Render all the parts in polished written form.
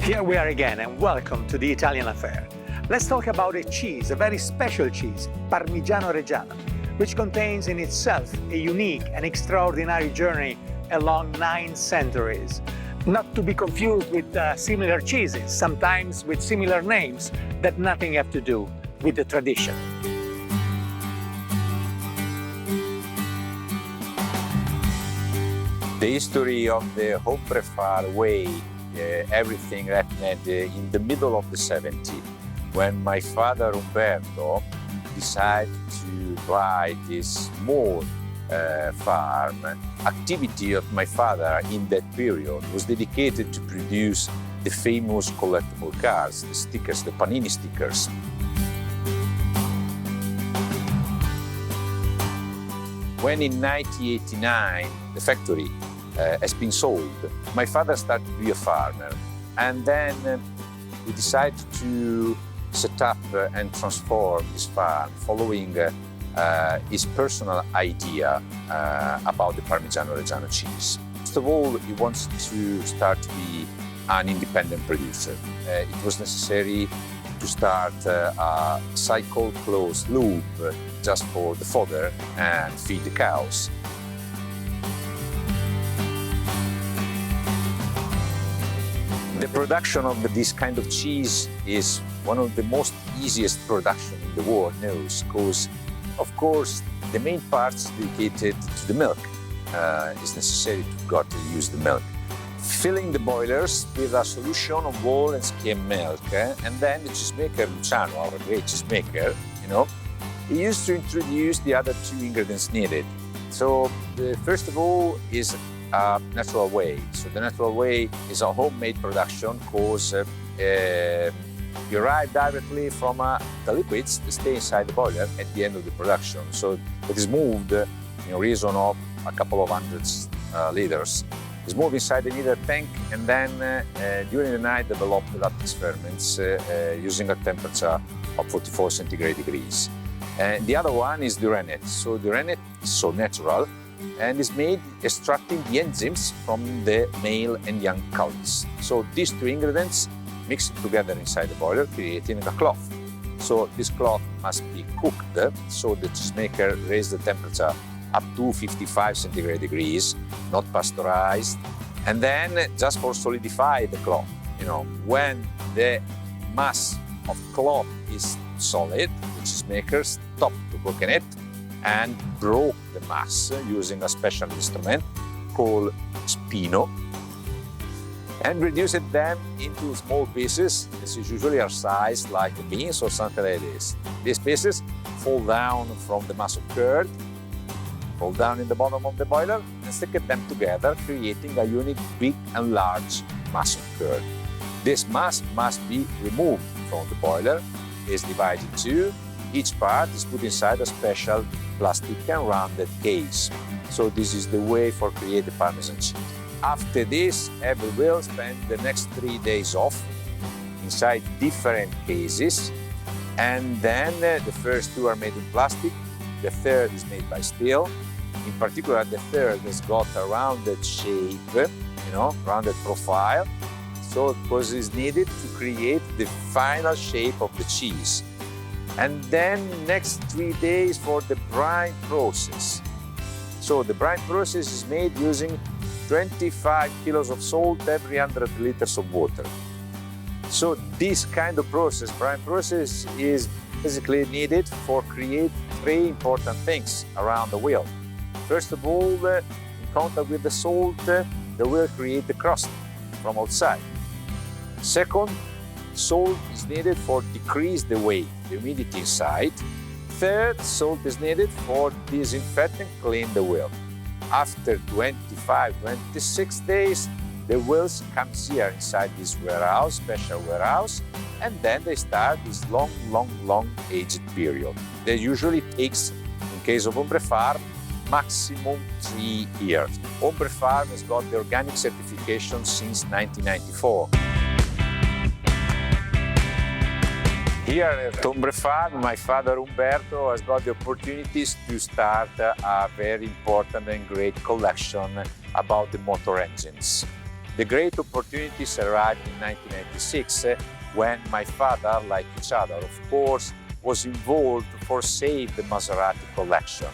Here we are again and welcome to the Italian Affair. Let's talk about a cheese, a very special cheese, Parmigiano Reggiano, which contains in itself a unique and extraordinary journey along 9 centuries. Not to be confused with similar cheeses, sometimes with similar names that nothing have to do with the tradition. The history of the hombre-fare way, everything happened in the middle of the 70s, when my father Umberto decided to buy this small farm. Activity of my father in that period was dedicated to produce the famous collectible cards, the stickers, the Panini stickers. When in 1989 the factory has been sold, my father started to be a farmer, and then we decided to set up and transform this farm following his personal idea about the Parmigiano Reggiano cheese. First of all, he wants to start to be an independent producer. It was necessary to start a cycle-closed loop just for the fodder and feed the cows. The production of this kind of cheese is one of the most easiest production in the world knows, because of course the main parts dedicated to the milk. It's necessary to use the milk. Filling the boilers with a solution of whole and skim milk, and then the cheesemaker Luciano, our great cheesemaker, he used to introduce the other 2 ingredients needed. So first of all is a natural way. So the natural way is a homemade production, because you arrive directly from the liquids that stay inside the boiler at the end of the production. So it is moved in reason of a couple of hundreds liters. It's moved inside the kneader tank, and then during the night develop the lattice ferments using a temperature of 44 centigrade degrees. And the other one is the rennet. So the rennet is so natural and is made extracting the enzymes from the male and young cows. So these 2 ingredients mixed together inside the boiler, creating a cloth. So this cloth must be cooked, so the cheesemaker raises the temperature up to 55 centigrade degrees, not pasteurized, and then just for solidify the cloth. When the mass of cloth is solid, the cheesemaker stopped to cooking it and broke the mass using a special instrument called spino, and reduced them into small pieces. This is usually are sized like beans or something like this. These pieces fall down from the mass of curd, fall down in the bottom of the boiler, and stick them together, creating a unique big and large mass of curd. This mass must be removed from the boiler, is divided in 2. Each part is put inside a special plastic and rounded case. So this is the way for create the Parmesan cheese. After this, every will spend the next 3 days off inside different cases, and then the first 2 are made in plastic, the third is made by steel. In particular, the third has got a rounded shape, rounded profile, so because it's needed to create the final shape of the cheese. And then next 3 days for the brine process. So the brine process is made using 25 kilos of salt every 100 liters of water. So this kind of process, brine process, is basically needed for create 3 important things around the wheel. First of all, in contact with the salt, the wheel create the crust from outside. Second, salt is needed for decrease the weight, the humidity inside. Third, salt is needed for disinfect and clean the wheel. After 25, 26 days, the wheels come here inside this warehouse, special warehouse, and then they start this long aged period. That usually takes, in case of Ombre Farm, maximum 3 years. Ombre Farm has got the organic certification since 1994. Here at Ombre Farm, my father Umberto has got the opportunities to start a very important and great collection about the motor engines. The great opportunities arrived in 1996 when my father, like each other, of course, was involved to forsake the Maserati collection.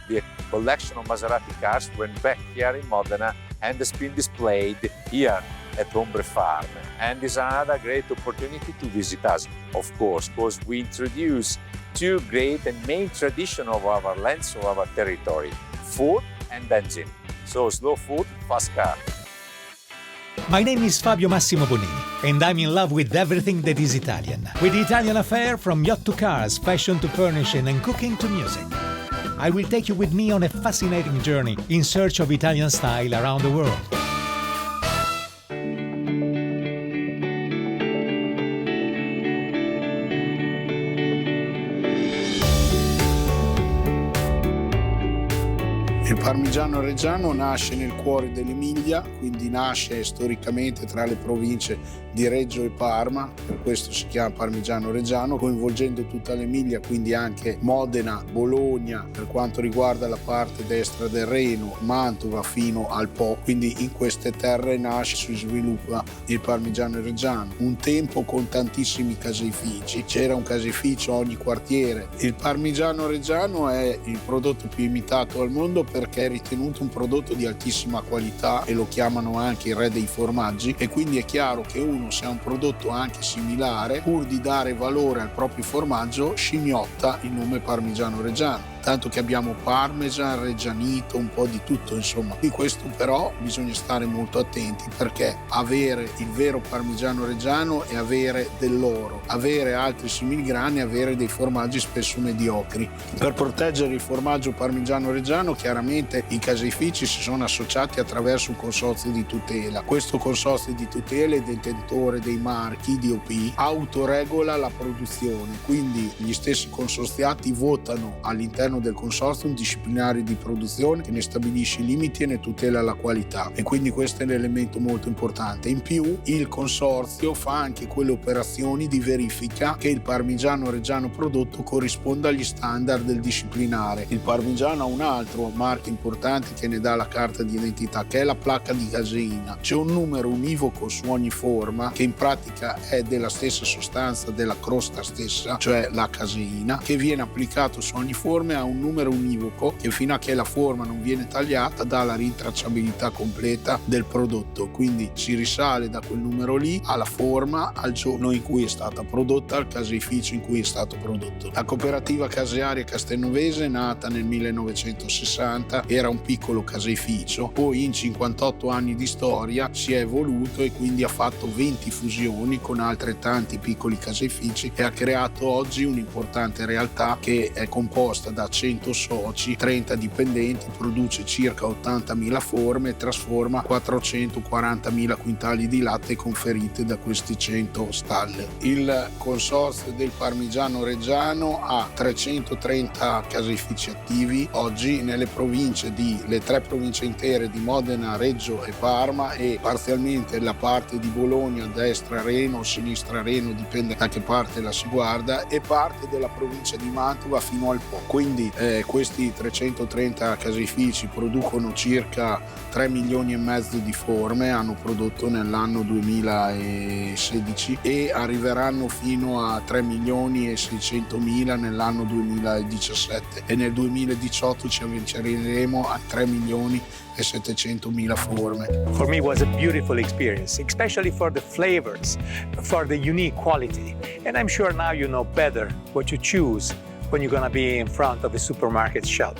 The collection of Maserati cars went back here in Modena and has been displayed here at Ombre Farm. And is another great opportunity to visit us, of course, because we introduce two great and main traditions of our lands, of our territory, food and engine. So slow food, fast car. My name is Fabio Massimo Bonini, and I'm in love with everything that is Italian. With the Italian affair, from yacht to cars, fashion to furnishing, and cooking to music. I will take you with me on a fascinating journey in search of Italian style around the world. Il Parmigiano Reggiano nasce nel cuore dell'Emilia, quindi nasce storicamente tra le province di Reggio e Parma, per questo si chiama Parmigiano Reggiano, coinvolgendo tutta l'Emilia, quindi anche Modena, Bologna, per quanto riguarda la parte destra del Reno, Mantova fino al Po, quindi in queste terre nasce e si sviluppa il Parmigiano Reggiano. Un tempo con tantissimi caseifici, c'era un caseificio a ogni quartiere. Il Parmigiano Reggiano è il prodotto più imitato al mondo perché è ritenuto un prodotto di altissima qualità e lo chiamano anche il re dei formaggi, e quindi è chiaro che uno, se ha un prodotto anche similare, pur di dare valore al proprio formaggio, scimmiotta il nome Parmigiano Reggiano. Tanto che abbiamo Parmesan, Reggianito, un po' di tutto, insomma. Di questo però bisogna stare molto attenti, perché avere il vero Parmigiano Reggiano è avere dell'oro, avere altri similgrani, avere dei formaggi spesso mediocri. Per proteggere il formaggio Parmigiano Reggiano, chiaramente i caseifici si sono associati attraverso un consorzio di tutela. Questo consorzio di tutela è detentore dei marchi DOP, autoregola la produzione, quindi gli stessi consorziati votano all'interno del consorzio un disciplinario di produzione che ne stabilisce i limiti e ne tutela la qualità, e quindi questo è l'elemento molto importante. In più il consorzio fa anche quelle operazioni di verifica che il Parmigiano Reggiano prodotto corrisponda agli standard del disciplinare. Il Parmigiano ha un altro marchio importante che ne dà la carta di identità, che è la placca di caseina. C'è un numero univoco su ogni forma che in pratica è della stessa sostanza della crosta stessa, cioè la caseina, che viene applicato su ogni forma, ha un numero univoco che fino a che la forma non viene tagliata dà la rintracciabilità completa del prodotto, quindi si risale da quel numero lì alla forma, al giorno in cui è stata prodotta, al caseificio in cui è stato prodotto. La cooperativa casearia castelnovese è nata nel 1960, era un piccolo caseificio, poi in 58 anni di storia si è evoluto e quindi ha fatto 20 fusioni con altrettanti piccoli caseifici e ha creato oggi un'importante realtà che è composta da 100 soci, 30 dipendenti, produce circa 80.000 forme e trasforma 440.000 quintali di latte conferite da questi 100 stalle. Il consorzio del Parmigiano Reggiano ha 330 caseifici attivi oggi nelle province le tre province intere di Modena, Reggio e Parma, e parzialmente la parte di Bologna, destra Reno o sinistra Reno, dipende da che parte la si guarda, e parte della provincia di Mantova fino al Po. Quindi questi 330 caseifici producono circa 3 milioni e mezzo di forme, hanno prodotto nell'anno 2016, e arriveranno fino a 3 milioni e 600 mila nell'anno 2017, e nel 2018 ci avviceremo a 3 milioni e 700 mila forme. For me it was a beautiful experience, especially for the flavors, for the unique quality. And I'm sure now you know better what to choose when you're gonna be in front of a supermarket shelf.